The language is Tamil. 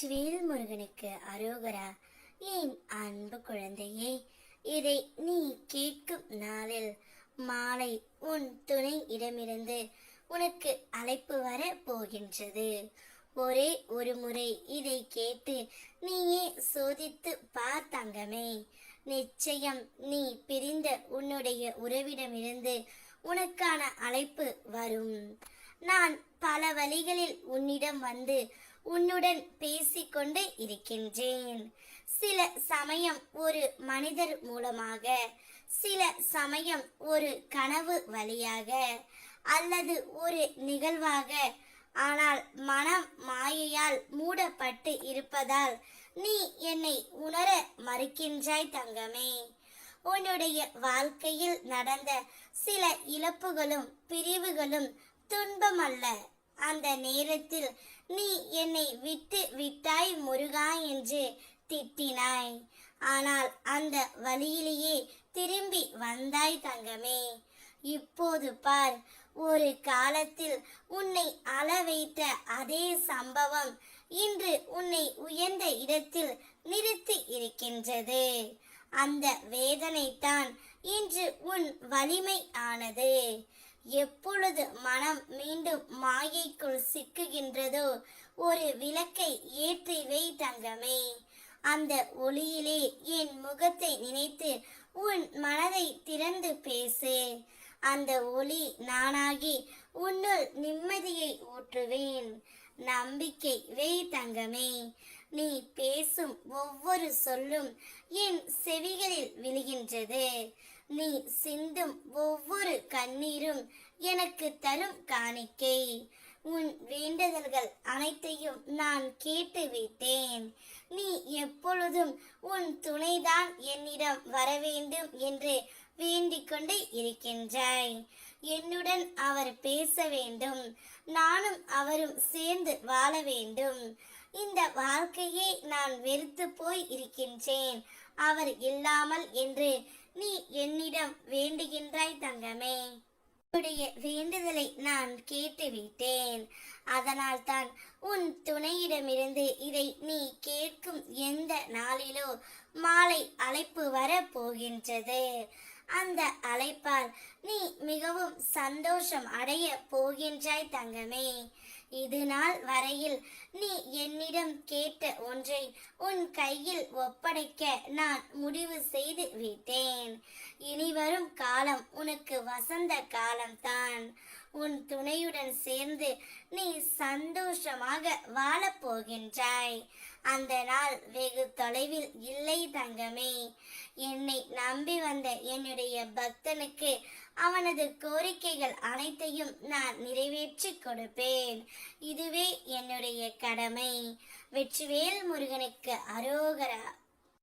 வெற்றிவேல் முருகனுக்கு அரோகரா. என் அன்பு குழந்தையே, இதை நீ கேட்கும் நாளில் மாலை உன் துணை இடமிருந்து உனக்கு அழைப்பு வர போகின்றது. ஒரே ஒரு முறை இதை கேட்டு நீயே சோதித்து பார் தங்கமே. நிச்சயம் நீ பிரிந்த உன்னுடைய உறவிடமிருந்து உனக்கான அழைப்பு வரும். நான் பல வழிகளில் உன்னிடம் வந்து உன்னுடன் பேசிக்கொண்டு இருக்கின்றேன். சில சமயம் ஒரு மனிதர் மூலமாக, சில சமயம் ஒரு கனவு வழியாக, அல்லது ஒரு நிகழ்வாக. ஆனால் மனம் மாயையால் மூடப்பட்டு இருப்பதால் நீ என்னை உணர மறுக்கின்றாய் தங்கமே. உன்னுடைய வாழ்க்கையில் நடந்த சில இழப்புகளும் பிரிவுகளும் துன்பமல்ல. அந்த நேரத்தில் நீ என்னை விட்டு விட்டாய் முருகா என்று திட்டினாய். ஆனால் அந்த வழியிலேயே திரும்பி வந்தாய் தங்கமே. இப்போது பார், ஒரு காலத்தில் உன்னை அழ வைத்த அதே சம்பவம் இன்று உன்னை உயர்ந்த இடத்தில் நிறுத்தி இருக்கின்றது. அந்த வேதனைதான் இன்று உன் வலிமை ஆனது. எப்பொழுது மனம் மீண்டும் மாயைக்குள் சிக்குகின்றதோ, ஒரு விளக்கை ஏற்றி வை தங்கமே. அந்த ஒளியிலே என் முகத்தை நினைத்து உன் மனதை திறந்து பேசு. அந்த ஒளி நானாகி உன்னுள் நிம்மதியை ஊற்றுவேன். நம்பிக்கை வை தங்கமே. நீ பேசும் ஒவ்வொரு சொல்லும் என் செவிகளில் விழுகின்றது. நீ சிந்தும் ஒவ்வொரு கண்ணீரும் எனக்கு தரும் காணிக்கை. உன் வேண்டுதல்கள் அனைத்தையும் நான் கேட்டு விட்டேன். நீ எப்பொழுதும் உன் துணைதான் என்னிடம் வர வேண்டும் என்று வேண்டிக் கொண்டு இருக்கின்றாய். என்னுடன் அவர் பேச வேண்டும், நானும் அவரும் சேர்ந்து வாழ வேண்டும். இந்த வாழ்க்கையை நான் வெறுத்து போய் இருக்கின்றேன் அவர் இல்லாமல் என்று நீ என்னிடம் வேண்டுகின்றாய் தங்கமே. உன்னுடைய வேண்டுதலை நான் கேட்டுவிட்டேன். அதனால் தான் உன் துணையிடமிருந்து இதை நீ கேட்கும் எந்த நாளிலோ மாலை அழைப்பு வர போகின்றது. அந்த அழைப்பால் நீ மிகவும் சந்தோஷம் அடைய போகின்றாய் தங்கமே. இது நாள் வரையில் நீ என்னிடம் கேட்ட ஒன்றை உன் கையில் ஒப்படைக்க நான் முடிவு செய்து விட்டேன். இனிவரும் காலம் உனக்கு வசந்த காலம்தான். உன் துணையுடன் சேர்ந்து நீ சந்தோஷமாக வாழப் போகின்றாய். அந்த நாள் வெகு தொலைவில் இல்லை தங்கமே. என்னை நம்பி வந்த என்னுடைய பக்தனுக்கு அவனது கோரிக்கைகள் அனைத்தையும் நான் நிறைவேற்றி கொடுப்பேன். இதுவே என்னுடைய கடமை. வெற்றிவேல் முருகனுக்கு அரோகரா.